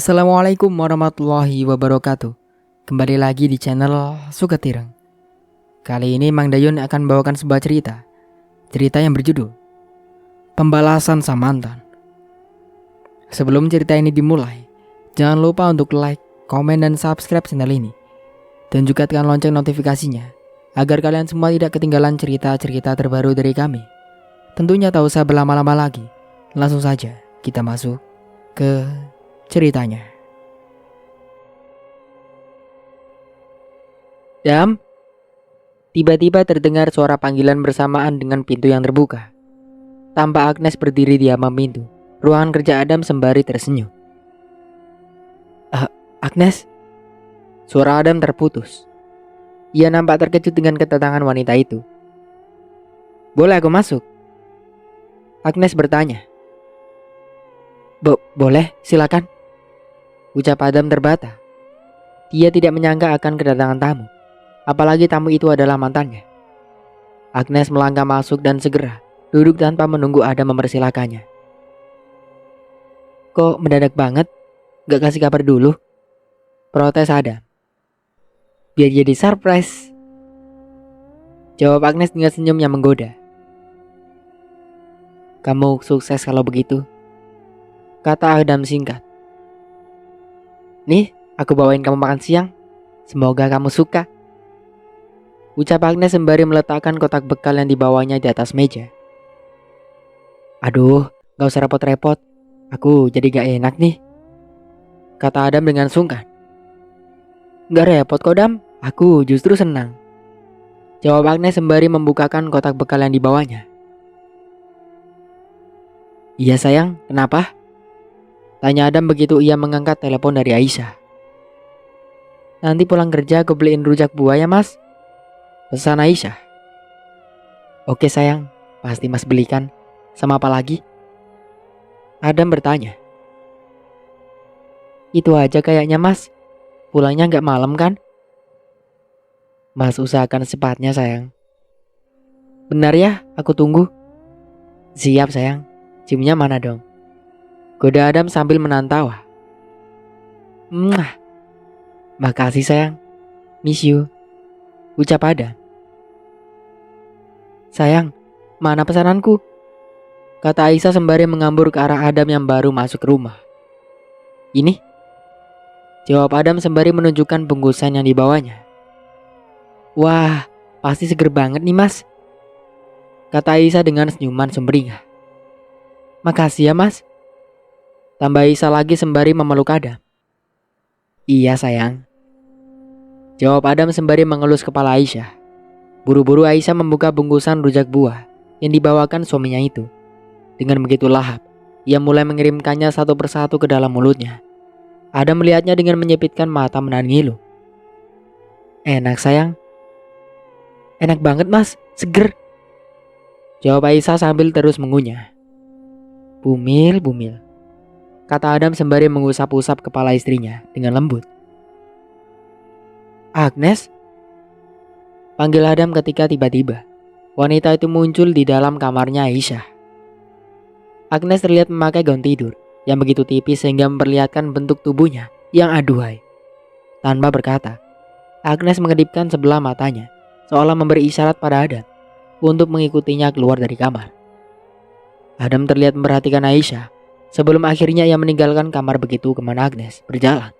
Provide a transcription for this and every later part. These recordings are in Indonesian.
Assalamualaikum warahmatullahi wabarakatuh. Kembali lagi di channel Sukatireng. Kali ini Mang Dayun akan membawakan sebuah cerita yang berjudul Pembalasan Sang Mantan. Sebelum cerita ini dimulai, jangan lupa untuk like, komen, dan subscribe channel ini. Dan juga tekan lonceng notifikasinya, agar kalian semua tidak ketinggalan cerita-cerita terbaru dari kami. Tentunya tak usah berlama-lama lagi, langsung saja kita masuk ke ceritanya. Dam, tiba-tiba terdengar suara panggilan bersamaan dengan pintu yang terbuka. Tampak Agnes berdiri di ambang pintu ruangan kerja Adam sembari tersenyum. Agnes? Suara Adam terputus. Ia nampak terkejut dengan kedatangan wanita itu. Boleh aku masuk? Agnes bertanya. Boleh, silakan. Ucap Adam terbata. Dia tidak menyangka akan kedatangan tamu, apalagi tamu itu adalah mantannya. Agnes melangkah masuk dan segera duduk tanpa menunggu Adam mempersilakannya. Kok mendadak banget? Gak kasih kabar dulu? Protes Adam. Biar jadi surprise, jawab Agnes dengan senyum yang menggoda. Kamu sukses kalau begitu, kata Adam singkat. Nih, aku bawain kamu makan siang. Semoga kamu suka, ucap Agnes sembari meletakkan kotak bekal yang dibawanya di atas meja. Aduh, gak usah repot-repot. Aku jadi gak enak nih, kata Adam dengan sungkan. Gak repot kok Dam, aku justru senang, jawab Agnes sembari membukakan kotak bekal yang dibawanya. Iya sayang, kenapa? Tanya Adam begitu ia mengangkat telepon dari Aisyah. Nanti pulang kerja aku beliin rujak buah ya mas, pesan Aisyah. Oke sayang, pasti mas belikan. Sama apa lagi? Adam bertanya. Itu aja kayaknya mas, pulangnya gak malam kan? Mas usahakan secepatnya sayang. Benar ya, aku tunggu. Siap sayang, ciumnya mana dong? Goda Adam sambil menahan tawa. Makasih sayang, miss you, ucap Adam. Sayang, mana pesananku? Kata Aisyah sembari mengambur ke arah Adam yang baru masuk rumah. Ini? Jawab Adam sembari menunjukkan bungkusan yang dibawanya. Wah, pasti seger banget nih mas, kata Aisyah dengan senyuman sumringah. Makasih ya mas, tambah Aisyah lagi sembari memeluk Adam. Iya sayang, jawab Adam sembari mengelus kepala Aisyah. Buru-buru Aisyah membuka bungkusan rujak buah yang dibawakan suaminya itu. Dengan begitu lahap, ia mulai mengirimkannya satu persatu ke dalam mulutnya. Adam melihatnya dengan menyipitkan mata menahan ngilu. Enak sayang. Enak banget mas, seger, jawab Aisyah sambil terus mengunyah. Bumil, kata Adam sembari mengusap-usap kepala istrinya dengan lembut. Agnes? Panggil Adam ketika tiba-tiba wanita itu muncul di dalam kamarnya Aisyah. Agnes terlihat memakai gaun tidur yang begitu tipis sehingga memperlihatkan bentuk tubuhnya yang aduhai. Tanpa berkata, Agnes mengedipkan sebelah matanya seolah memberi isyarat pada Adam untuk mengikutinya keluar dari kamar. Adam terlihat memperhatikan Aisyah sebelum akhirnya ia meninggalkan kamar begitu kemana Agnes berjalan.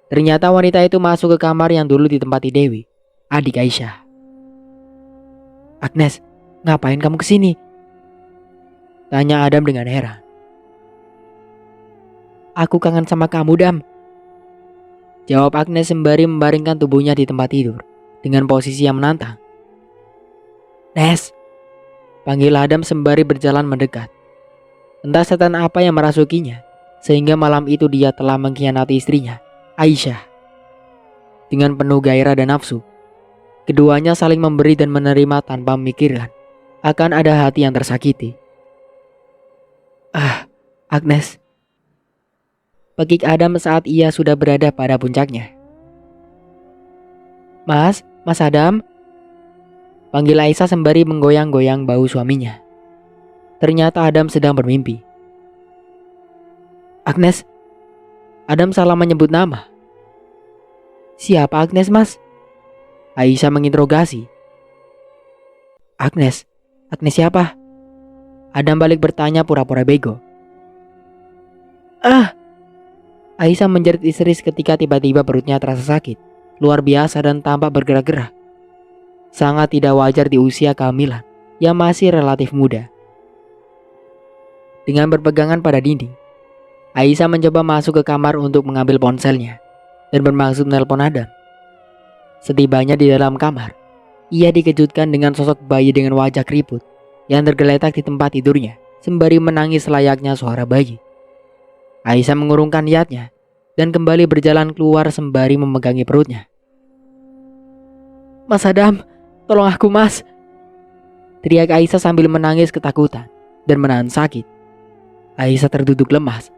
Ternyata wanita itu masuk ke kamar yang dulu ditempati Dewi, adik Aisyah. Agnes, ngapain kamu kesini? Tanya Adam dengan heran. Aku kangen sama kamu Dam, jawab Agnes sembari membaringkan tubuhnya di tempat tidur dengan posisi yang menantang. Nes, panggil Adam sembari berjalan mendekat. Entah setan apa yang merasukinya sehingga malam itu dia telah mengkhianati istrinya, Aisyah. Dengan penuh gairah dan nafsu, keduanya saling memberi dan menerima tanpa memikirkan akan ada hati yang tersakiti. Agnes, pekik Adam saat ia sudah berada pada puncaknya. Mas Adam, panggil Aisyah sembari menggoyang-goyang bahu suaminya. Ternyata Adam sedang bermimpi. Agnes, Adam salah menyebut nama. Siapa Agnes, Mas? Aisyah menginterogasi. Agnes? Agnes siapa? Adam balik bertanya pura-pura bego. Aisyah menjerit histeris ketika tiba-tiba perutnya terasa sakit, luar biasa dan tampak bergerak-gerak. Sangat tidak wajar di usia kehamilan yang masih relatif muda. Dengan berpegangan pada dinding, Aisyah mencoba masuk ke kamar untuk mengambil ponselnya dan bermaksud menelpon Adam. Setibanya di dalam kamar, ia dikejutkan dengan sosok bayi dengan wajah keriput yang tergeletak di tempat tidurnya sembari menangis layaknya suara bayi. Aisyah mengurungkan niatnya dan kembali berjalan keluar sembari memegangi perutnya. Mas Adam, tolong aku, Mas. Teriak Aisyah sambil menangis ketakutan dan menahan sakit. Aisyah terduduk lemas,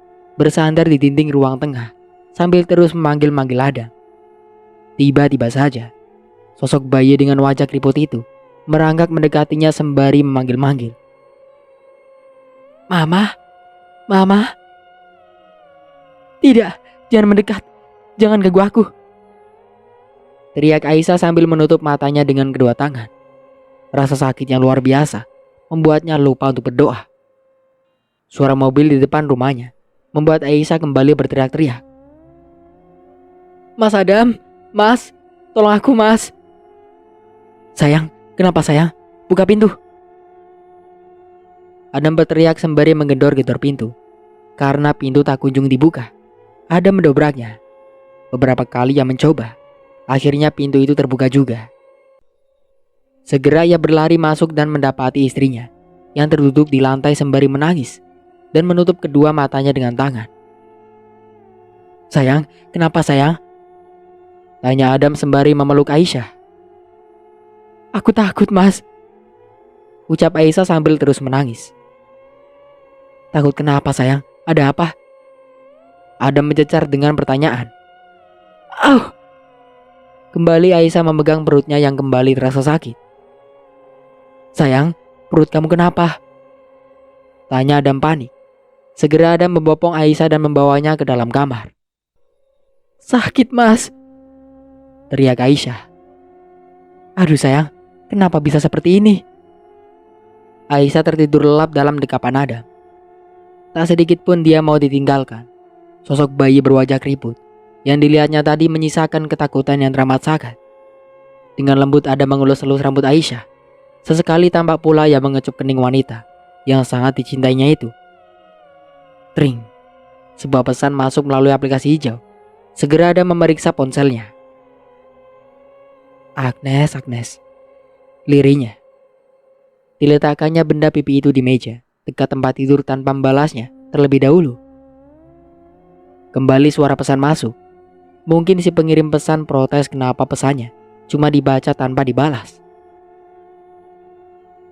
bersandar di dinding ruang tengah sambil terus memanggil-manggil Adam. Tiba-tiba saja, sosok bayi dengan wajah keriput itu merangkak mendekatinya sembari memanggil-manggil. Mama, Mama. Tidak, jangan mendekat, jangan ganggu aku. Teriak Aisyah sambil menutup matanya dengan kedua tangan. Rasa sakit yang luar biasa membuatnya lupa untuk berdoa. Suara mobil di depan rumahnya membuat Aisyah kembali berteriak-teriak. Mas Adam, Mas, tolong aku, Mas. Sayang, kenapa sayang? Buka pintu. Adam berteriak sembari menggedor-gedor pintu. Karena pintu tak kunjung dibuka, Adam mendobraknya. Beberapa kali ia mencoba, akhirnya pintu itu terbuka juga. Segera ia berlari masuk dan mendapati istrinya yang terduduk di lantai sembari menangis dan menutup kedua matanya dengan tangan. Sayang, kenapa sayang? Tanya Adam sembari memeluk Aisyah. Aku takut, Mas. Ucap Aisyah sambil terus menangis. Takut kenapa sayang? Ada apa? Adam mencecar dengan pertanyaan. Au! Kembali Aisyah memegang perutnya yang kembali terasa sakit. Sayang, perut kamu kenapa? Tanya Adam panik. Segera Adam membopong Aisyah dan membawanya ke dalam kamar. Sakit, Mas. Teriak Aisyah. Aduh sayang, kenapa bisa seperti ini? Aisyah tertidur lelap dalam dekapan Adam. Tak sedikit pun dia mau ditinggalkan. Sosok bayi berwajah keriput yang dilihatnya tadi menyisakan ketakutan yang teramat sangat. Dengan lembut Adam mengelus-elus rambut Aisyah. Sesekali tampak pula ia mengecup kening wanita yang sangat dicintainya itu. Tring. Sebuah pesan masuk melalui aplikasi hijau. Segera Adam memeriksa ponselnya. Agnes, Agnes. Lirihnya. Diletakkannya benda pipi itu di meja dekat tempat tidur tanpa membalasnya terlebih dahulu. Kembali suara pesan masuk. Mungkin si pengirim pesan protes kenapa pesannya cuma dibaca tanpa dibalas.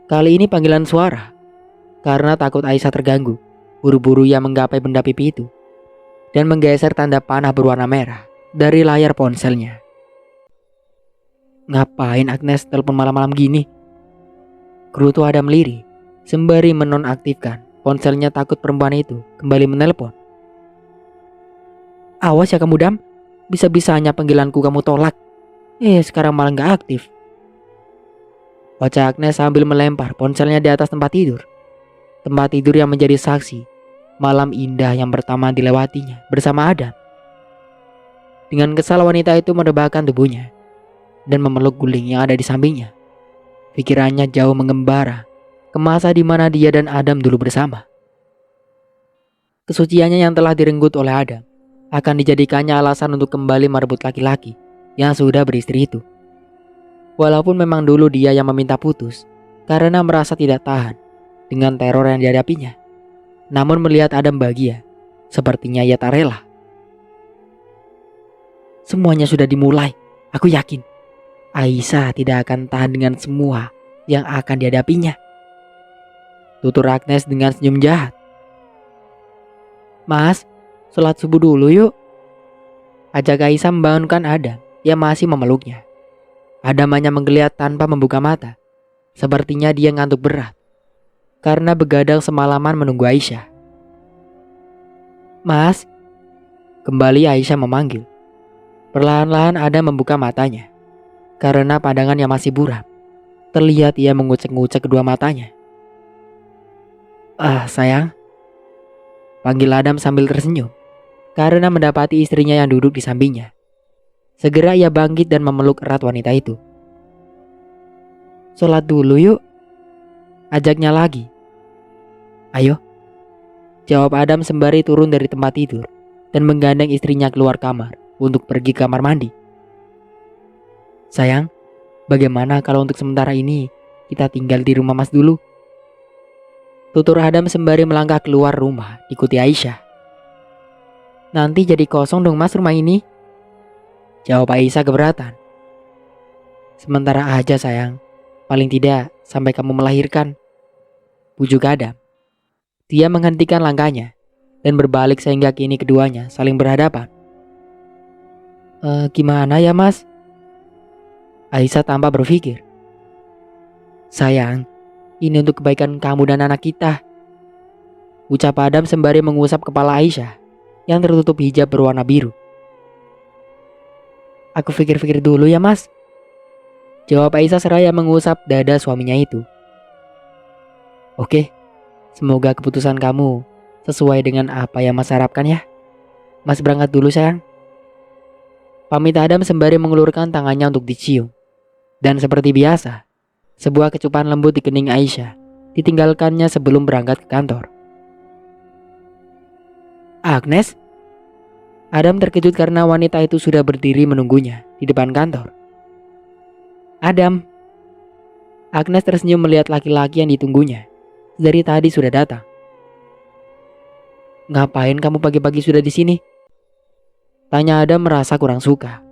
Kali ini panggilan suara. Karena takut Aisyah terganggu, buru-buru ia menggapai benda pipi itu dan menggeser tanda panah berwarna merah dari layar ponselnya. Ngapain Agnes telepon malam-malam gini? Gerutu Adam lirih sembari menonaktifkan ponselnya takut perempuan itu kembali menelpon. Awas ya kamu Dam, bisa-bisanya panggilanku kamu tolak. Sekarang malah gak aktif. Wajah Agnes sambil melempar ponselnya di atas tempat tidur. Tempat tidur yang menjadi saksi malam indah yang pertama dilewatinya bersama Adam. Dengan kesal wanita itu merebahkan tubuhnya dan memeluk guling yang ada di sampingnya. Pikirannya jauh mengembara ke masa di mana dia dan Adam dulu bersama. Kesuciannya yang telah direnggut oleh Adam akan dijadikannya alasan untuk kembali merebut laki-laki yang sudah beristri itu. Walaupun memang dulu dia yang meminta putus karena merasa tidak tahan dengan teror yang dihadapinya. Namun melihat Adam bahagia, sepertinya ia tak rela. Semuanya sudah dimulai, aku yakin Aisyah tidak akan tahan dengan semua yang akan dihadapinya. Tutur Agnes dengan senyum jahat. Mas, sholat subuh dulu yuk. Ajak Aisyah membangunkan Adam yang masih memeluknya. Adam hanya menggeliat tanpa membuka mata. Sepertinya dia ngantuk berat karena begadang semalaman menunggu Aisyah. Mas, Kembali Aisyah memanggil. Perlahan-lahan Adam membuka matanya. Karena pandangannya masih buram, terlihat ia mengucek-ngucek kedua matanya. "Ah, sayang," panggil Adam sambil tersenyum, karena mendapati istrinya yang duduk di sampingnya. Segera ia bangkit dan memeluk erat wanita itu. "Sholat dulu yuk," ajaknya lagi. "Ayo," jawab Adam sembari turun dari tempat tidur dan menggandeng istrinya keluar kamar untuk pergi ke kamar mandi. "Sayang, bagaimana kalau untuk sementara ini kita tinggal di rumah Mas dulu?" tutur Adam sembari melangkah keluar rumah ikuti Aisyah. "Nanti jadi kosong dong Mas rumah ini," jawab Aisyah keberatan. "Sementara aja sayang, paling tidak sampai kamu melahirkan," bujuk Adam. Dia menghentikan langkahnya dan berbalik sehingga kini keduanya saling berhadapan. Gimana ya Mas?" Aisyah tanpa berpikir. "Sayang, ini untuk kebaikan kamu dan anak kita," ucap Adam sembari mengusap kepala Aisyah yang tertutup hijab berwarna biru. "Aku pikir-pikir dulu ya Mas," jawab Aisyah seraya mengusap dada suaminya itu. "Oke, semoga keputusan kamu sesuai dengan apa yang Mas harapkan ya. Mas berangkat dulu sayang." Pamit Adam sembari mengulurkan tangannya untuk dicium. Dan seperti biasa, sebuah kecupan lembut di kening Aisyah ditinggalkannya sebelum berangkat ke kantor. "Agnes?" Adam terkejut karena wanita itu sudah berdiri menunggunya di depan kantor. "Adam." Agnes tersenyum melihat laki-laki yang ditunggunya. Dari tadi sudah datang. "Ngapain kamu pagi-pagi sudah di sini?" tanya Adam merasa kurang suka.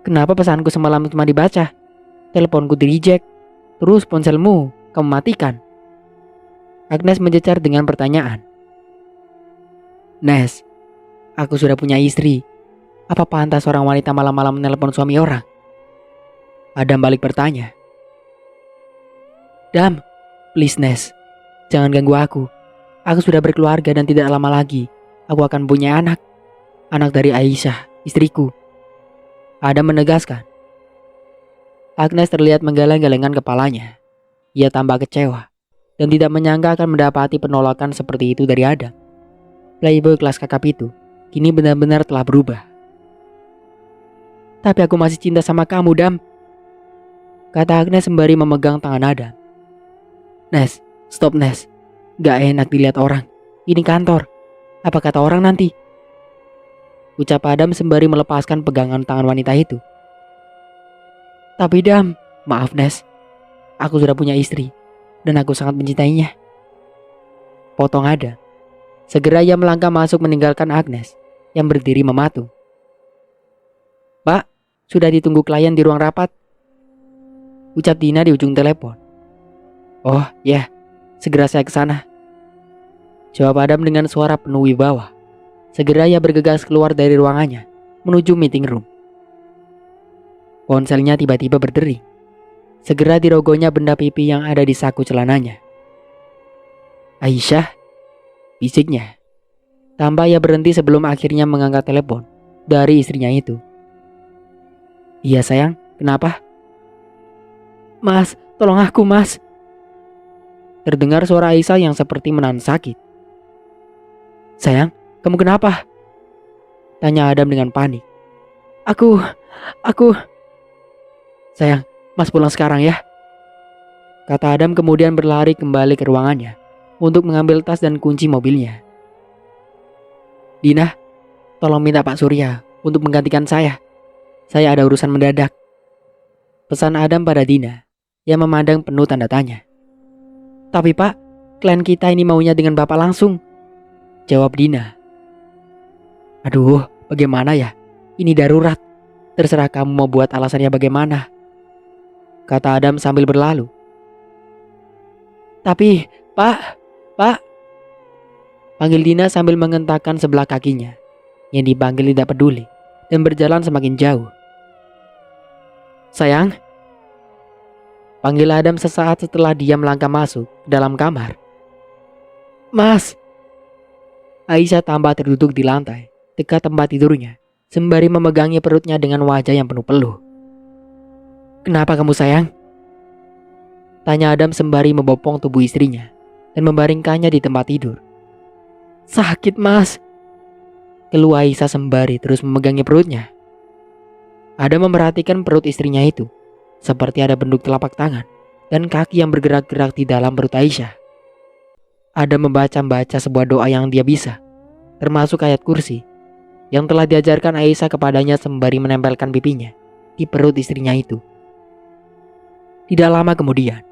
"Kenapa pesanku semalam cuma dibaca? Teleponku di-reject. Terus ponselmu kamu matikan?" Agnes mencecar dengan pertanyaan. "Nes, aku sudah punya istri. Apa pantas seorang wanita malam-malam menelpon suami orang?" Adam balik bertanya. "Dam, please Nes, jangan ganggu aku. Aku sudah berkeluarga dan tidak lama lagi aku akan punya anak. Anak dari Aisyah, istriku," Adam menegaskan. Agnes terlihat menggeleng-gelengkan kepalanya. Ia tambah kecewa dan tidak menyangka akan mendapati penolakan seperti itu dari Adam. Playboy kelas kakap itu kini benar-benar telah berubah. "Tapi aku masih cinta sama kamu, Dam," kata Agnes sembari memegang tangan Adam. "Nes, stop Nes. Gak enak dilihat orang. Ini kantor. Apa kata orang nanti?" ucap Adam sembari melepaskan pegangan tangan wanita itu. "Tapi Dam, maaf Nes. Aku sudah punya istri dan aku sangat mencintainya," potong Adam. Segera ia melangkah masuk meninggalkan Agnes yang berdiri mematung. "Pak, sudah ditunggu klien di ruang rapat," ucap Dina di ujung telepon. "Oh ya, segera saya ke sana," jawab Adam dengan suara penuh wibawa. Segera ia bergegas keluar dari ruangannya menuju meeting room. Ponselnya tiba-tiba berdering. Segera dirogohnya benda pipi yang ada di saku celananya. "Aisyah," bisiknya. Tanpa ia berhenti sebelum akhirnya mengangkat telepon dari istrinya itu. "Iya sayang, kenapa?" "Mas, tolong aku Mas." Terdengar suara Aisyah yang seperti menahan sakit. "Sayang, kamu kenapa?" tanya Adam dengan panik. Aku... "Sayang, Mas pulang sekarang ya," kata Adam kemudian berlari kembali ke ruangannya untuk mengambil tas dan kunci mobilnya. "Dina, tolong minta Pak Surya untuk menggantikan saya. Saya ada urusan mendadak," pesan Adam pada Dina yang memandang penuh tanda tanya. "Tapi Pak, klien kita ini maunya dengan Bapak langsung," jawab Dina. "Aduh, bagaimana ya? Ini darurat. Terserah kamu mau buat alasannya bagaimana," kata Adam sambil berlalu. "Tapi, Pak," panggil Dina sambil mengentakkan sebelah kakinya. Yang dipanggil tidak peduli dan berjalan semakin jauh. "Sayang," panggil Adam sesaat setelah dia melangkah masuk ke dalam kamar. "Mas." Aisyah tambah terduduk di lantai dekat tempat tidurnya, sembari memegangi perutnya dengan wajah yang penuh peluh. "Kenapa kamu sayang?" tanya Adam sembari membopong tubuh istrinya dan membaringkannya di tempat tidur. "Sakit, Mas," keluh Aisyah sembari terus memegangi perutnya. Adam memperhatikan perut istrinya itu, seperti ada bentuk telapak tangan dan kaki yang bergerak-gerak di dalam perut Aisyah. Adam membaca sebuah doa yang dia bisa, termasuk ayat kursi yang telah diajarkan Aisyah kepadanya sembari menempelkan pipinya di perut istrinya itu. Tidak lama kemudian,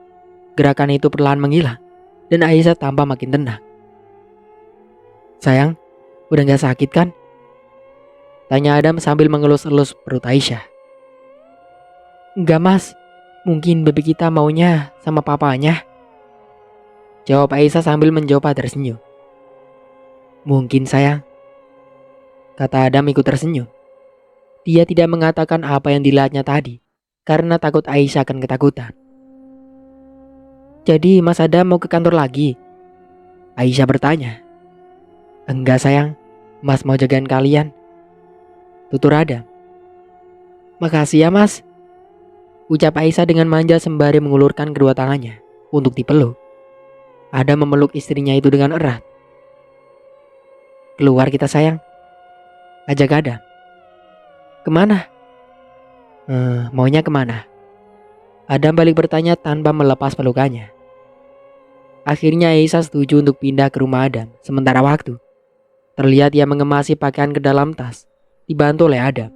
gerakan itu perlahan menghilang dan Aisyah tampak makin tenang. "Sayang, udah gak sakit kan?" tanya Adam sambil mengelus-elus perut Aisyah. "Enggak, Mas, mungkin baby kita maunya sama papanya," jawab Aisyah sambil mencoba tersenyum. "Mungkin, sayang," kata Adam ikut tersenyum. Dia tidak mengatakan apa yang dilihatnya tadi karena takut Aisyah akan ketakutan. "Jadi Mas Adam mau ke kantor lagi?" Aisyah bertanya. "Enggak, sayang, Mas mau jagain kalian," tutur Adam. "Makasih ya, Mas," ucap Aisyah dengan manja sembari mengulurkan kedua tangannya untuk dipeluk. Adam memeluk istrinya itu dengan erat. "Keluar kita, sayang," ajak Adam. "Kemana?" Maunya kemana?" Adam balik bertanya tanpa melepas pelukannya. Akhirnya Aisyah setuju untuk pindah ke rumah Adam sementara waktu. Terlihat ia mengemasi pakaian ke dalam tas, dibantu oleh Adam.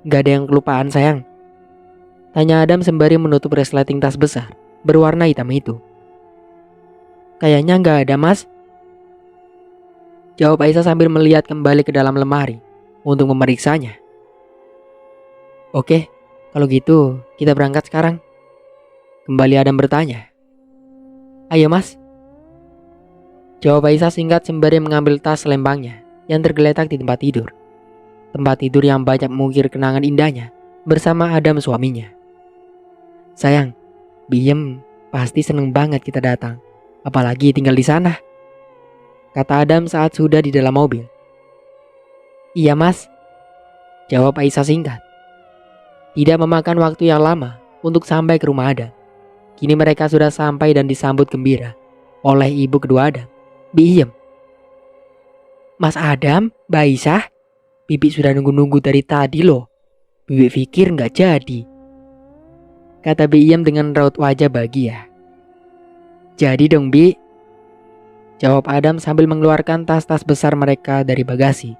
"Gak ada yang kelupaan, sayang?" tanya Adam sembari menutup resleting tas besar berwarna hitam itu. "Kayaknya gak ada, Mas," jawab Aisyah sambil melihat kembali ke dalam lemari untuk memeriksanya. "Oke, kalau gitu kita berangkat sekarang," kembali Adam bertanya. "Ayo, Mas," jawab Aisyah singkat sembari mengambil tas selembangnya yang tergeletak di tempat tidur. Tempat tidur yang banyak mengukir kenangan indahnya bersama Adam suaminya. "Sayang, Biem pasti seneng banget kita datang, apalagi tinggal di sana," kata Adam saat sudah di dalam mobil. "Iya, Mas," jawab Aisyah singkat. Tidak memakan waktu yang lama untuk sampai ke rumah Adam. Kini mereka sudah sampai dan disambut gembira oleh ibu kedua Adam, Biem. "Mas Adam, Mbak Aisyah, Bibi sudah nunggu-nunggu dari tadi loh. Bibi pikir nggak jadi," kata Biem dengan raut wajah bahagia. "Jadi dong, Bi," jawab Adam sambil mengeluarkan tas-tas besar mereka dari bagasi.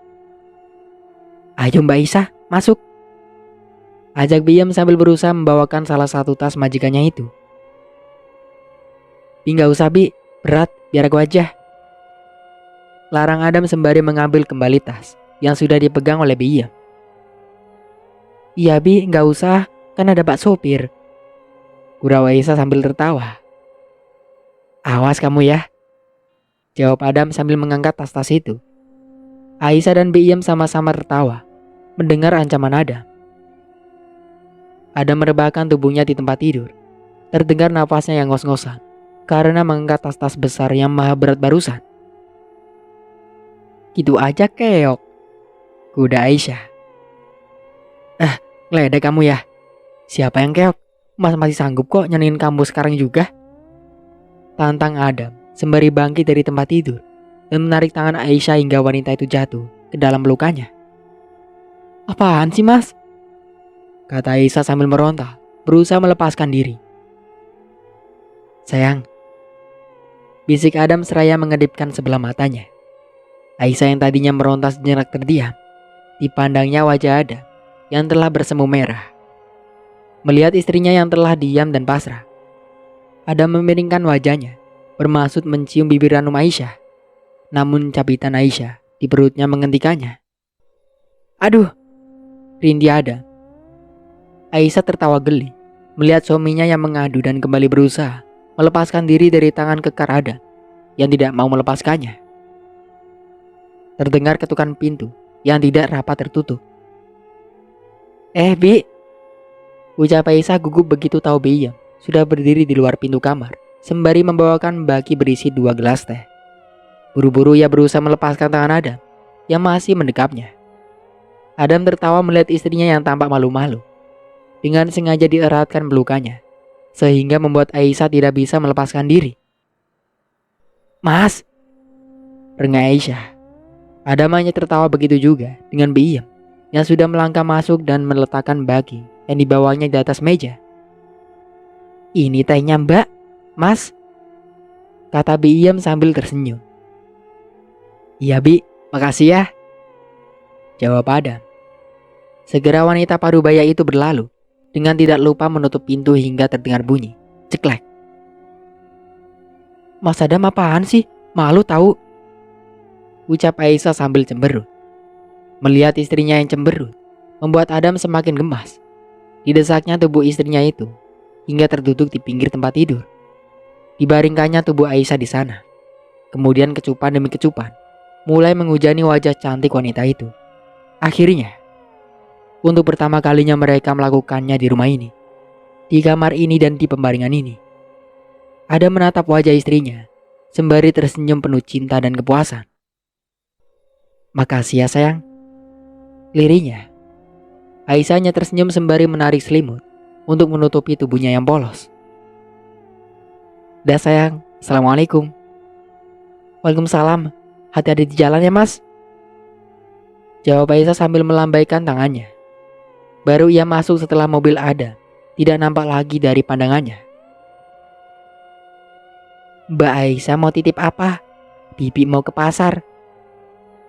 "Ayo Mbak Aisyah, masuk," ajak Biem sambil berusaha membawakan salah satu tas majikannya itu. "Bi, nggak usah, Bi, berat, biar aku aja," larang Adam sembari mengambil kembali tas yang sudah dipegang oleh Biem. "Iya, Bi, nggak usah, kan ada Pak sopir," gurau Aisyah sambil tertawa. "Awas kamu ya," jawab Adam sambil mengangkat tas-tas itu. Aisyah dan Biem sama-sama tertawa mendengar ancaman Adam. Adam merebahkan tubuhnya di tempat tidur. Terdengar nafasnya yang ngos-ngosan karena mengangkat tas-tas besar yang maha berat barusan. "Gitu aja keok," kuda Aisyah. "Ngeledek kamu ya? Siapa yang keok? Mas masih sanggup kok nyanyiin kamu sekarang juga," tantang Adam sembari bangkit dari tempat tidur dan menarik tangan Aisyah hingga wanita itu jatuh ke dalam pelukannya. "Apaan sih, Mas?" kata Aisyah sambil meronta, berusaha melepaskan diri. "Sayang," bisik Adam seraya mengedipkan sebelah matanya. Aisyah yang tadinya meronta sejenak terdiam. Dipandangnya wajah Adam yang telah bersemu merah. Melihat istrinya yang telah diam dan pasrah, Adam memiringkan wajahnya, bermaksud mencium bibir ranum Aisyah. Namun cabitan Aisyah di perutnya menghentikannya. "Aduh," rintih Adam. Aisyah tertawa geli melihat suaminya yang mengadu dan kembali berusaha melepaskan diri dari tangan kekar Adam yang tidak mau melepaskannya. Terdengar ketukan pintu yang tidak rapat tertutup. Bi," ucap Aisyah gugup begitu tahu Biem sudah berdiri di luar pintu kamar sembari membawakan baki berisi 2 gelas teh. Buru-buru ia berusaha melepaskan tangan Adam yang masih mendekapnya. Adam tertawa melihat istrinya yang tampak malu-malu. Dengan sengaja dieratkan pelukannya, sehingga membuat Aisyah tidak bisa melepaskan diri. "Mas!" rengah Aisyah. Adam hanya tertawa begitu juga dengan Biem yang sudah melangkah masuk dan meletakkan bagi yang dibawanya di atas meja. "Ini tehnya Mbak, Mas," kata Biem sambil tersenyum. "Iya Bi, makasih ya," jawab Adam. Segera wanita parubaya itu berlalu dengan tidak lupa menutup pintu hingga terdengar bunyi ceklek. "Mas Adam apaan sih? Malu tahu," ucap Aisyah sambil cemberut. Melihat istrinya yang cemberut membuat Adam semakin gemas. Didesaknya tubuh istrinya itu hingga terduduk di pinggir tempat tidur. Dibaringkannya tubuh Aisyah di sana. Kemudian kecupan demi kecupan mulai menghujani wajah cantik wanita itu. Akhirnya, untuk pertama kalinya mereka melakukannya di rumah ini, di kamar ini dan di pembaringan ini. Adam menatap wajah istrinya sembari tersenyum penuh cinta dan kepuasan. "Makasih ya sayang," lirihnya. Aisyah hanya tersenyum sembari menarik selimut untuk menutupi tubuhnya yang polos. "Dah sayang, Assalamualaikum." "Waalaikumsalam, hati-hati di jalan ya Mas," jawab Aisyah sambil melambaikan tangannya. Baru ia masuk setelah mobil Adam tidak nampak lagi dari pandangannya. "Mbak Aisyah mau titip apa? Bibi mau ke pasar,"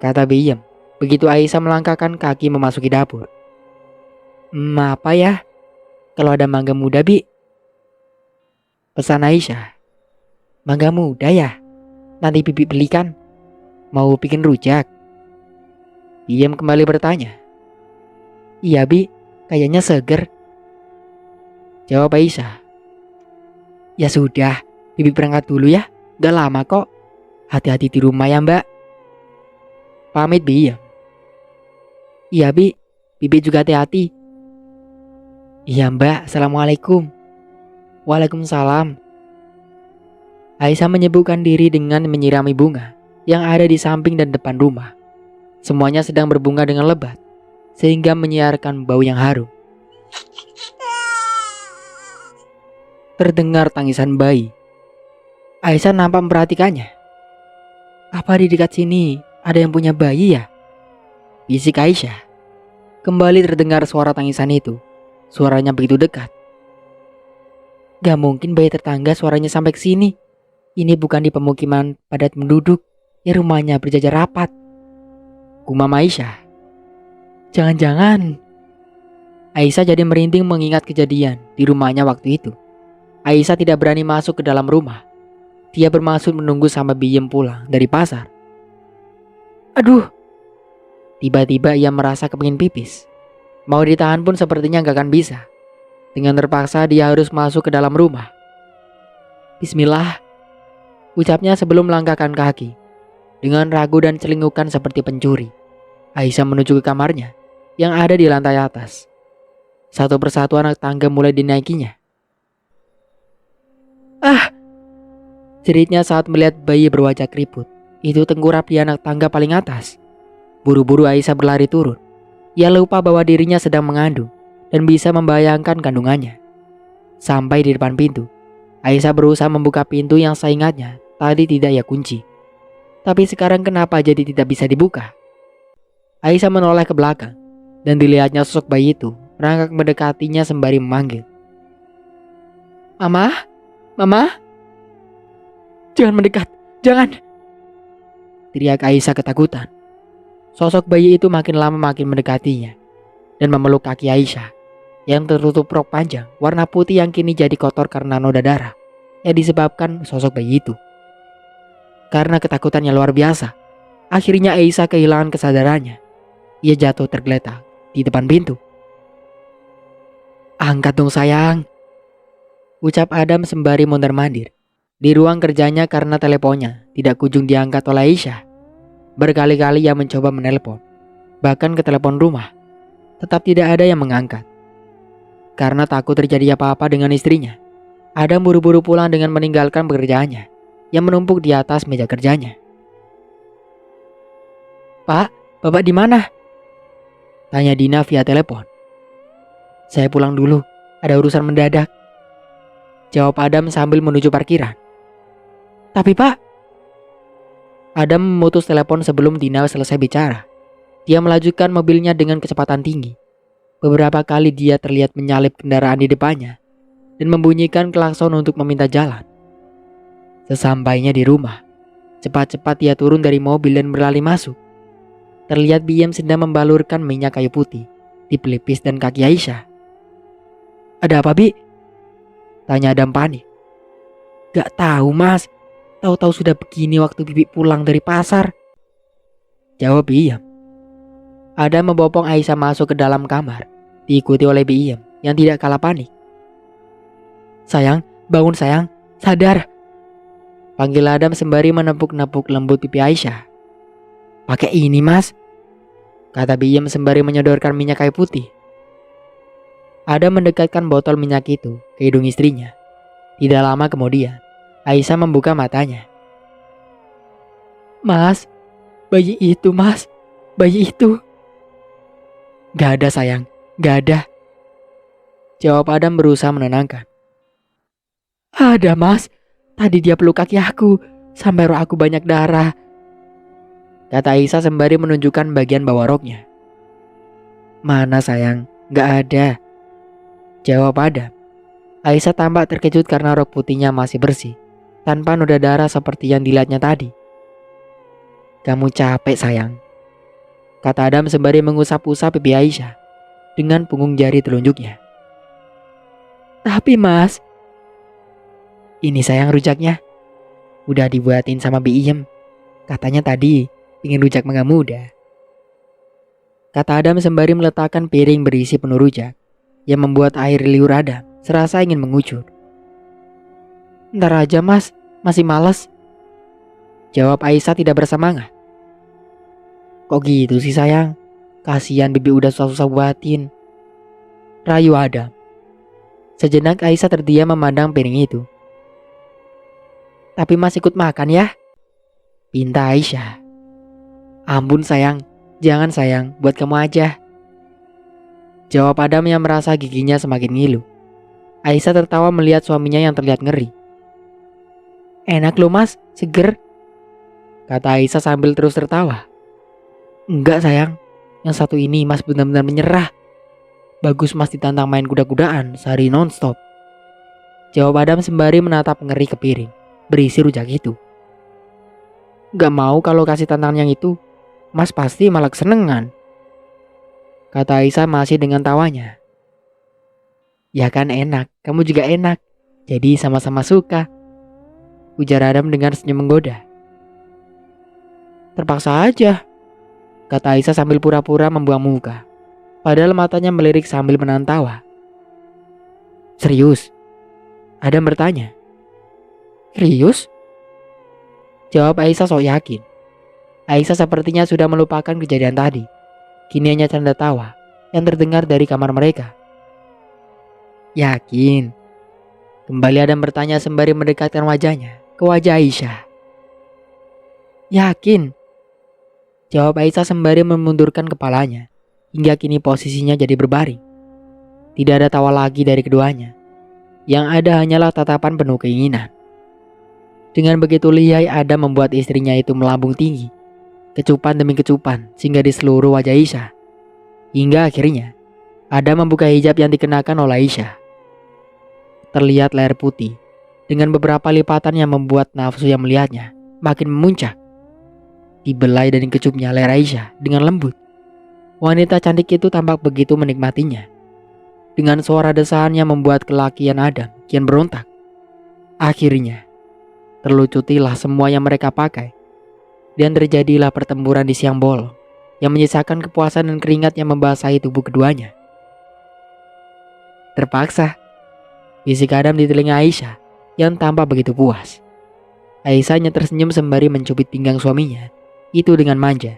kata Biem begitu Aisyah melangkahkan kaki memasuki dapur. Apa ya? Kalau ada mangga muda Bi," pesan Aisyah. "Mangga muda ya? Nanti Bibi belikan. Mau bikin rujak?" Biem kembali bertanya. "Iya Bi, kayaknya seger," jawab Aisyah. "Ya sudah, Bibi berangkat dulu ya. Gak lama kok. Hati-hati di rumah ya Mbak," pamit Biem. "Iya Bi, Bibi juga hati-hati." "Iya Mbak, Assalamualaikum." "Waalaikumsalam." Aisyah menyibukkan diri dengan menyirami bunga yang ada di samping dan depan rumah. Semuanya sedang berbunga dengan lebat, sehingga menyiarkan bau yang harum. Terdengar tangisan bayi. Aisyah nampak memperhatikannya. "Apa di dekat sini ada yang punya bayi ya?" bisik Aisyah. Kembali terdengar suara tangisan itu. Suaranya begitu dekat. "Gak mungkin bayi tetangga suaranya sampai ke sini. Ini bukan di pemukiman padat penduduk. Ya rumahnya berjajar rapat," gumam Aisyah. "Jangan-jangan..." Aisyah jadi merinding mengingat kejadian di rumahnya waktu itu. Aisyah tidak berani masuk ke dalam rumah. Dia bermaksud menunggu sampai Biem pulang dari pasar. Aduh! Tiba-tiba ia merasa kepingin pipis. Mau ditahan pun sepertinya gak akan bisa. Dengan terpaksa dia harus masuk ke dalam rumah. "Bismillah," ucapnya sebelum melangkahkan kaki. Dengan ragu dan celingukan seperti pencuri, Aisyah menuju ke kamarnya yang ada di lantai atas. Satu persatu anak tangga mulai dinaikinya. "Ah!" jeritnya saat melihat bayi berwajah keriput itu tengkurap di anak tangga paling atas. Buru-buru Aisyah berlari turun. Ia lupa bahwa dirinya sedang mengandung dan bisa membayangkan kandungannya. Sampai di depan pintu, Aisyah berusaha membuka pintu yang seingatnya tadi tidak ia kunci. Tapi sekarang kenapa jadi tidak bisa dibuka? Aisyah menoleh ke belakang dan dilihatnya sosok bayi itu merangkak mendekatinya sembari memanggil. "Mama? Mama? Jangan mendekat, jangan!" teriak Aisyah ketakutan. Sosok bayi itu makin lama makin mendekatinya dan memeluk kaki Aisyah yang tertutup rok panjang warna putih yang kini jadi kotor karena noda darah yang disebabkan sosok bayi itu. Karena ketakutannya luar biasa, akhirnya Aisyah kehilangan kesadarannya. Ia jatuh tergeletak di depan pintu. "Angkat dong sayang," ucap Adam sembari mondar-mandir di ruang kerjanya karena teleponnya tidak kunjung diangkat oleh Aisyah. Berkali-kali ia mencoba menelpon, bahkan ke telepon rumah, tetap tidak ada yang mengangkat. Karena takut terjadi apa-apa dengan istrinya, Adam buru-buru pulang dengan meninggalkan pekerjaannya yang menumpuk di atas meja kerjanya. "Pak, Bapak di mana?" tanya Dina via telepon. "Saya pulang dulu, ada urusan mendadak," jawab Adam sambil menuju parkiran. "Tapi Pak..." Adam memutus telepon sebelum Dina selesai bicara. Dia melajukan mobilnya dengan kecepatan tinggi. Beberapa kali dia terlihat menyalip kendaraan di depannya dan membunyikan klakson untuk meminta jalan. Sesampainya di rumah, cepat-cepat dia turun dari mobil dan berlari masuk. Terlihat Biem sedang membalurkan minyak kayu putih di pelipis dan kaki Aisyah. "Ada apa, Bi?" tanya Adam panik. "Gak tahu, Mas. Tahu-tahu sudah begini waktu Bibi pulang dari pasar," jawab Biem. Adam membopong Aisyah masuk ke dalam kamar, diikuti oleh Biem yang tidak kalah panik. "Sayang, bangun sayang, sadar," panggil Adam sembari menepuk-nepuk lembut pipi Aisyah. "Pakai ini, Mas," kata Biem sembari menyodorkan minyak kayu putih. Adam mendekatkan botol minyak itu ke hidung istrinya. Tidak lama kemudian, Aisyah membuka matanya. "Mas, bayi itu, Mas, bayi itu." "Gak ada sayang, gak ada," jawab Adam berusaha menenangkan. "Ada, Mas, tadi dia peluk kaki aku sampai roh aku banyak darah," kata Aisyah sembari menunjukkan bagian bawah roknya. "Mana sayang, gak ada," jawab Adam. Aisyah tampak terkejut karena rok putihnya masih bersih, tanpa noda darah seperti yang dilihatnya tadi. "Kamu capek sayang," kata Adam sembari mengusap-usap pipi Aisyah dengan punggung jari telunjuknya. "Tapi Mas..." "Ini sayang rujaknya, udah dibuatin sama Biem. Katanya tadi ingin rujak mangga muda," kata Adam sembari meletakkan piring berisi penuh rujak yang membuat air liur Adam serasa ingin mengucur. "Ntar aja Mas, masih malas," jawab Aisyah tidak bersemangat. "Kok gitu sih sayang? Kasihan Bibi udah susah-susah buatin," rayu Adam. Sejenak Aisyah terdiam memandang piring itu. "Tapi Mas ikut makan ya?" pinta Aisyah. "Ampun sayang, jangan sayang, buat kamu aja," jawab Adam yang merasa giginya semakin ngilu. Aisyah tertawa melihat suaminya yang terlihat ngeri. "Enak loh Mas, seger," kata Aisyah sambil terus tertawa. "Enggak sayang, yang satu ini Mas benar-benar menyerah. Bagus Mas ditantang main kuda-kudaan sehari nonstop," jawab Adam sembari menatap ngeri ke piring berisi rujak itu. "Gak mau kalau kasih tantangan yang itu, Mas pasti malah kesenengan," kata Aisyah masih dengan tawanya. "Ya kan enak, kamu juga enak, jadi sama-sama suka," ujar Adam dengan senyum menggoda. "Terpaksa aja," kata Aisyah sambil pura-pura membuang muka, padahal matanya melirik sambil menahan tawa. "Serius?" Adam bertanya. "Serius?" jawab Aisyah sok yakin. Aisyah sepertinya sudah melupakan kejadian tadi. Kini hanya canda tawa yang terdengar dari kamar mereka. "Yakin?" kembali Adam bertanya sembari mendekatkan wajahnya ke wajah Aisyah. "Yakin?" jawab Aisyah sembari memundurkan kepalanya hingga kini posisinya jadi berbaring. Tidak ada tawa lagi dari keduanya. Yang ada hanyalah tatapan penuh keinginan. Dengan begitu lihai Adam membuat istrinya itu melambung tinggi, kecupan demi kecupan singgah di seluruh wajah Aisyah. Hingga akhirnya Adam membuka hijab yang dikenakan oleh Aisyah. Terlihat leher putih dengan beberapa lipatan yang membuat nafsu yang melihatnya makin memuncak. Dibelai dan dikecupnya leher Aisyah dengan lembut. Wanita cantik itu tampak begitu menikmatinya. Dengan suara desahan yang membuat kelakian Adam kian berontak. Akhirnya terlucutilah semua yang mereka pakai, dan terjadilah pertempuran di siang bolong yang menyisakan kepuasan dan keringat yang membasahi tubuh keduanya. "Terpaksa," bisik Adam di telinga Aisyah yang tampak begitu puas. Aisyah hanya tersenyum sembari mencubit pinggang suaminya itu dengan manja.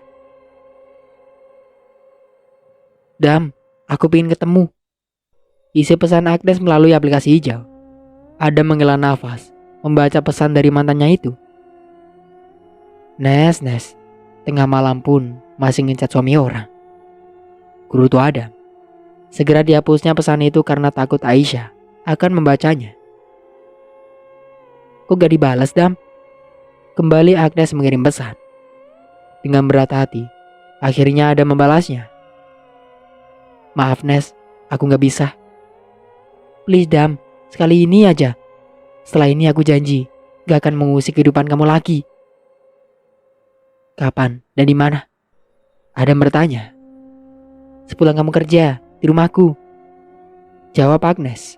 "Dam, aku pengen ketemu," isi pesan Agnes melalui aplikasi hijau. Adam menghela nafas, membaca pesan dari mantannya itu. Nes, tengah malam pun masih ngecat suami orang. Gerutu Adam. Segera dihapusnya pesan itu karena takut Aisyah akan membacanya. Kok gak dibalas, Dam? Kembali Agnes mengirim pesan. Dengan berat hati, akhirnya Adam membalasnya. Maaf Nes, aku gak bisa. Please Dam, sekali ini aja. Setelah ini aku janji gak akan mengusik kehidupan kamu lagi. Kapan dan di mana? Adam bertanya. Sepulang kamu kerja di rumahku, jawab Agnes.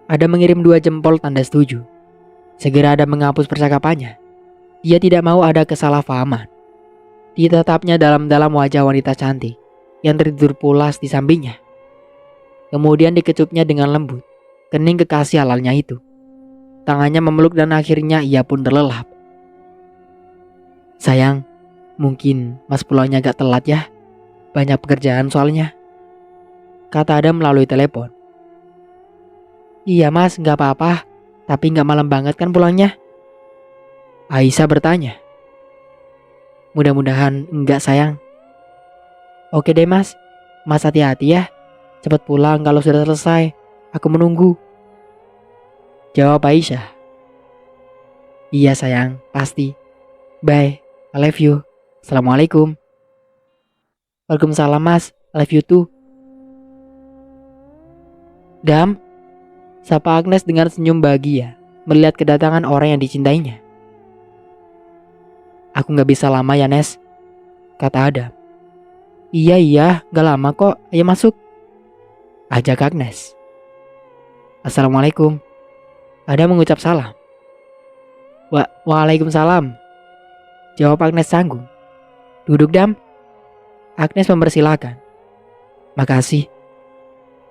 Adam mengirim 2 jempol tanda setuju. Segera Adam menghapus percakapannya. Dia tidak mau ada kesalahpahaman. Ditatapnya dalam-dalam wajah wanita cantik yang tertidur pulas di sampingnya. Kemudian dikecupnya dengan lembut kening kekasih halalnya itu. Tangannya memeluk dan akhirnya ia pun terlelap. Sayang, mungkin Mas pulangnya agak telat ya. Banyak pekerjaan soalnya, kata Adam melalui telepon. Iya Mas, gak apa-apa. Tapi gak malam banget kan pulangnya? Aisyah bertanya. Mudah-mudahan enggak sayang. Oke deh Mas, Mas hati-hati ya. Cepat pulang kalau sudah selesai. Aku menunggu, jawab Aisyah. Iya sayang, pasti. Bye, I love you. Assalamualaikum. Waalaikumsalam Mas, I love you too. Dam, sapa Agnes dengan senyum bahagia melihat kedatangan orang yang dicintainya. Aku gak bisa lama ya Nes, kata Adam. Iya, gak lama kok, ayo masuk, ajak Agnes. Assalamualaikum. Adam mengucap salam. Waalaikumsalam, jawab Agnes tanggung. Duduk Dam. Agnes mempersilahkan. Makasih,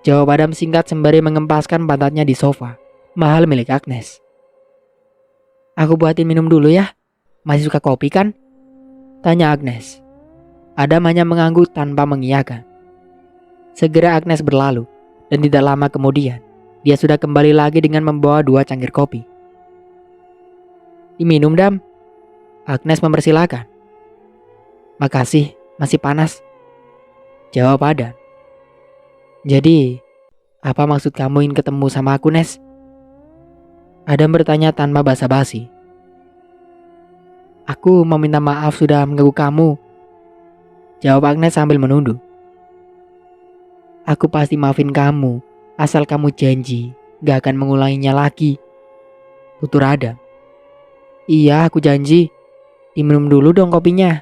jawab Adam singkat sembari mengempaskan pantatnya di sofa mahal milik Agnes. Aku buatin minum dulu ya. Masih suka kopi kan? Tanya Agnes. Adam hanya mengangguk tanpa mengiyakan. Segera Agnes berlalu dan tidak lama kemudian dia sudah kembali lagi dengan membawa 2 cangkir kopi. Diminum Dam, Agnes mempersilahkan. Makasih, masih panas, jawab Adam. Jadi, apa maksud kamu ingin ketemu sama aku Nes? Adam bertanya tanpa basa-basi. Aku mau minta maaf sudah mengganggu kamu, jawab Agnes sambil menunduk. Aku pasti maafin kamu, asal kamu janji gak akan mengulanginya lagi, tutur Adam. Iya, aku janji. Diminum dulu dong kopinya.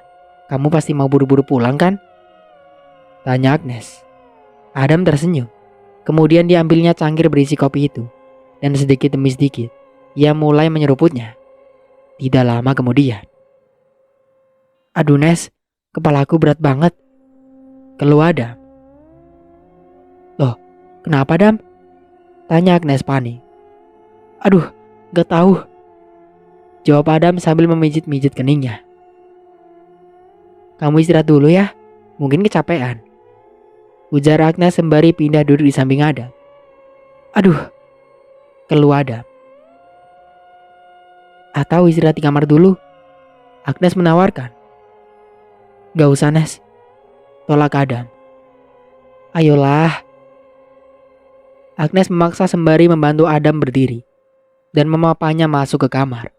Kamu pasti mau buru-buru pulang kan? Tanya Agnes. Adam tersenyum. Kemudian diambilnya cangkir berisi kopi itu. Dan sedikit demi sedikit, ia mulai menyeruputnya. Tidak lama kemudian. Aduh Nes, kepalaku berat banget, keluh Adam. Loh, kenapa Dam? Tanya Agnes panik. Aduh, gak tahu, jawab Adam sambil memijit-mijit keningnya. Kamu istirahat dulu ya, mungkin kecapean, ujar Agnes sembari pindah duduk di samping Adam. Aduh, keluh Adam. Atau istirahat di kamar dulu, Agnes menawarkan. Gak usah Nes, tolak Adam. Ayolah. Agnes memaksa sembari membantu Adam berdiri dan memapanya masuk ke kamar.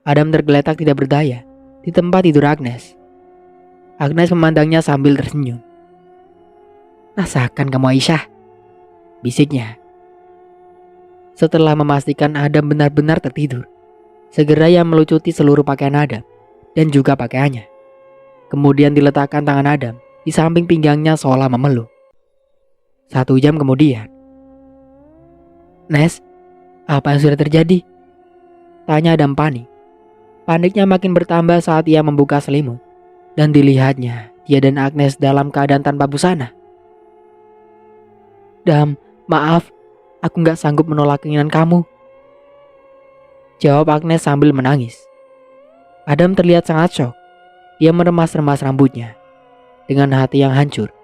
Adam tergeletak tidak berdaya di tempat tidur Agnes. Agnes memandangnya sambil tersenyum. Rasakan kamu Aisyah, bisiknya. Setelah memastikan Adam benar-benar tertidur, segera ia melucuti seluruh pakaian Adam dan juga pakaiannya. Kemudian diletakkan tangan Adam di samping pinggangnya seolah memeluk. 1 jam kemudian. Nes, apa yang sudah terjadi? Tanya Adam panik. Paniknya makin bertambah saat ia membuka selimut dan dilihatnya dia dan Agnes dalam keadaan tanpa busana. Dam, maaf, aku gak sanggup menolak keinginan kamu, jawab Agnes sambil menangis. Adam terlihat sangat syok. Dia meremas-remas rambutnya dengan hati yang hancur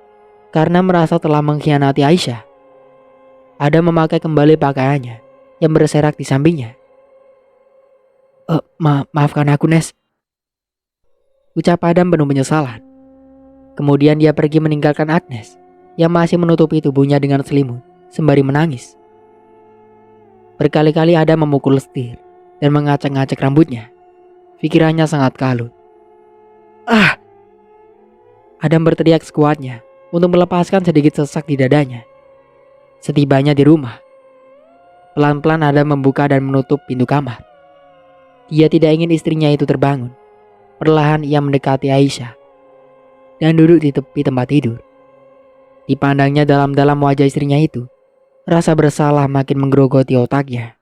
karena merasa telah mengkhianati Aisyah. Adam memakai kembali pakaiannya yang berserak di sampingnya. Maafkan aku Nes, ucap Adam penuh penyesalan. Kemudian dia pergi meninggalkan Agnes yang masih menutupi tubuhnya dengan selimut sembari menangis. Berkali-kali Adam memukul setir dan mengacak-ngacak rambutnya. Pikirannya sangat kalut. Ah! Adam berteriak sekuatnya untuk melepaskan sedikit sesak di dadanya. Setibanya di rumah, pelan-pelan Adam membuka dan menutup pintu kamar. Dia tidak ingin istrinya itu terbangun. Perlahan ia mendekati Aisyah dan duduk di tepi tempat tidur. Dipandangnya dalam-dalam wajah istrinya itu, rasa bersalah makin menggerogoti otaknya.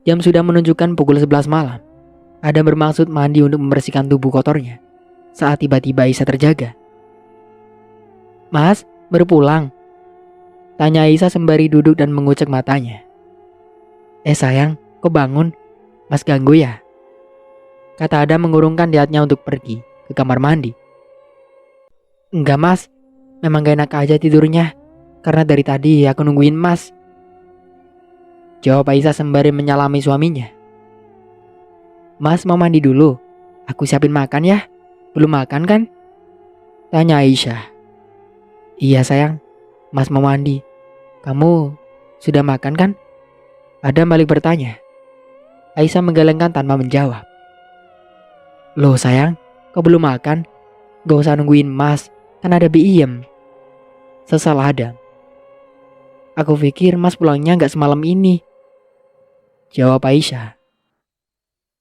Jam sudah menunjukkan pukul 11 malam. Adam bermaksud mandi untuk membersihkan tubuh kotornya saat tiba-tiba Aisyah terjaga. "Mas, baru pulang?" tanya Aisyah sembari duduk dan mengucek matanya. Sayang, kok bangun? Mas ganggu ya?" kata Adam mengurungkan niatnya untuk pergi ke kamar mandi. "Enggak mas, memang gak enak aja tidurnya, karena dari tadi aku nungguin mas," jawab Aisyah sembari menyalami suaminya. "Mas mau mandi dulu, aku siapin makan ya. Belum makan kan?" tanya Aisyah. "Iya sayang, mas mau mandi. Kamu sudah makan kan?" Adam balik bertanya. Aisyah menggelengkan tanpa menjawab. "Loh sayang, kau belum makan? Gak usah nungguin mas, kan ada Biem," sesal Adam. "Aku pikir mas pulangnya gak semalam ini," jawab Aisyah.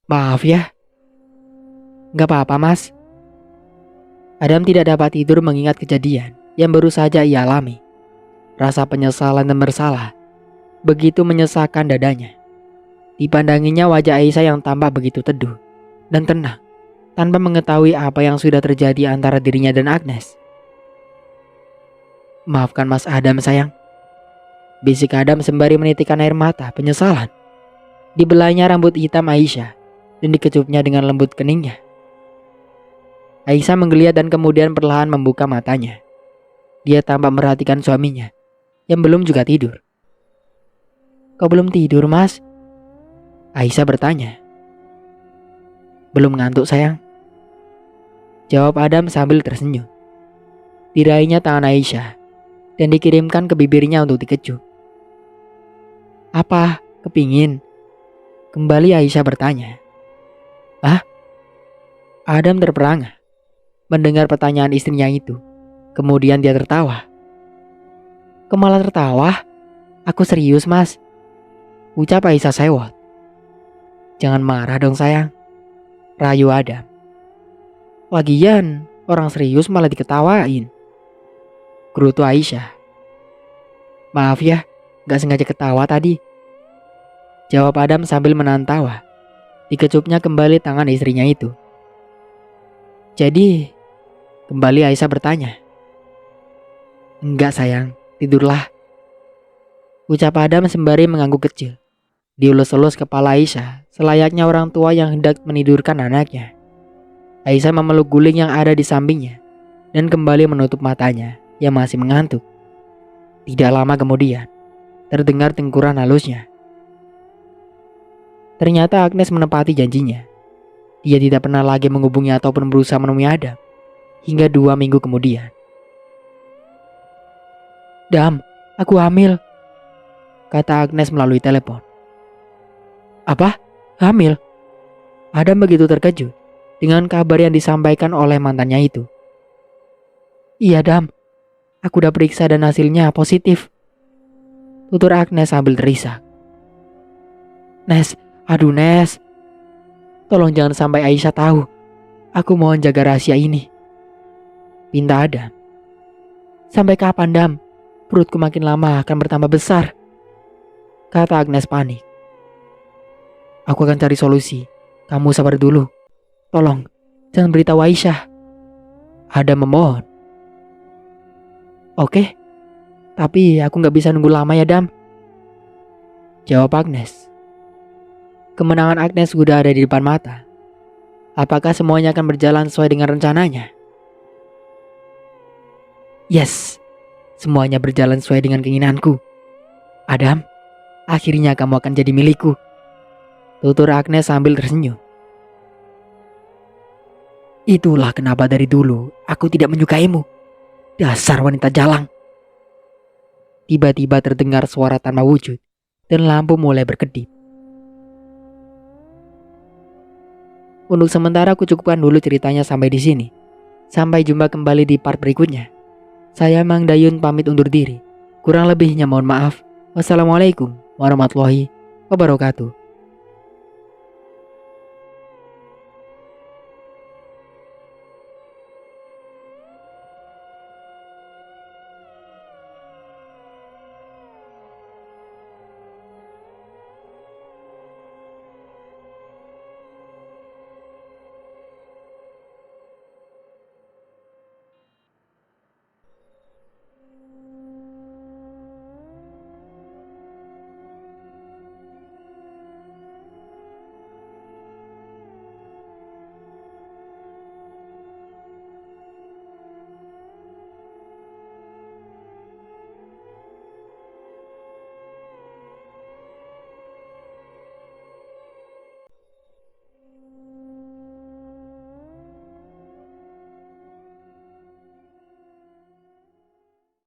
"Maaf ya." "Gak apa-apa mas." Adam tidak dapat tidur mengingat kejadian yang baru saja ia alami. Rasa penyesalan dan bersalah begitu menyesakkan dadanya. Dipandanginya wajah Aisyah yang tampak begitu teduh dan tenang, tanpa mengetahui apa yang sudah terjadi antara dirinya dan Agnes. "Maafkan Mas Adam sayang," bisik Adam sembari menitikkan air mata penyesalan. Dibelainya rambut hitam Aisyah dan dikecupnya dengan lembut keningnya. Aisyah menggeliat dan kemudian perlahan membuka matanya. Dia tampak merhatikan suaminya yang belum juga tidur. "Kau belum tidur mas?" Aisyah bertanya. "Belum ngantuk sayang," jawab Adam sambil tersenyum. Dirainya tangan Aisyah dan dikirimkan ke bibirnya untuk dikecup. "Apa? Kepingin?" kembali Aisyah bertanya. "Ah?" Adam terperangah mendengar pertanyaan istrinya itu. Kemudian dia tertawa. "Kok malah tertawa? Aku serius mas," ucap Aisyah sewot. "Jangan marah dong sayang," rayu Adam. "Lagian orang serius malah diketawain," gerutu Aisyah. "Maaf ya, gak sengaja ketawa tadi," jawab Adam sambil menahan tawa. Dikecupnya kembali tangan istrinya itu. "Jadi," kembali Aisyah bertanya. "Enggak sayang, tidurlah," ucap Adam sembari mengangguk kecil. Dielus-elus kepala Aisyah selayaknya orang tua yang hendak menidurkan anaknya. Aisyah memeluk guling yang ada di sampingnya dan kembali menutup matanya yang masih mengantuk. Tidak lama kemudian, terdengar tengkuran halusnya. Ternyata Agnes menepati janjinya. Dia tidak pernah lagi menghubungi ataupun berusaha menemui Adam hingga 2 minggu kemudian. "Dam, aku hamil," kata Agnes melalui telepon. "Apa? Hamil?" Adam begitu terkejut dengan kabar yang disampaikan oleh mantannya itu. "Iya Dam, aku udah periksa dan hasilnya positif," tutur Agnes sambil terisak. "Nes, aduh Nes, tolong jangan sampai Aisyah tahu. Aku mohon jaga rahasia ini," pinta Adam. "Sampai kapan Dam? Perutku makin lama akan bertambah besar," kata Agnes panik. "Aku akan cari solusi. Kamu sabar dulu. Tolong, jangan beritahu Aisyah," Adam memohon. "Oke, tapi aku gak bisa nunggu lama ya Dam," jawab Agnes. Kemenangan Agnes sudah ada di depan mata. Apakah semuanya akan berjalan sesuai dengan rencananya? Yes, semuanya berjalan sesuai dengan keinginanku. Adam, akhirnya kamu akan jadi milikku, tutur Agnes sambil tersenyum. Itulah kenapa dari dulu aku tidak menyukaimu. Dasar wanita jalang. Tiba-tiba terdengar suara tanpa wujud dan lampu mulai berkedip. Untuk sementara aku cukupkan dulu ceritanya sampai di sini. Sampai jumpa kembali di part berikutnya. Saya Mang Dayun pamit undur diri. Kurang lebihnya mohon maaf. Wassalamualaikum warahmatullahi wabarakatuh.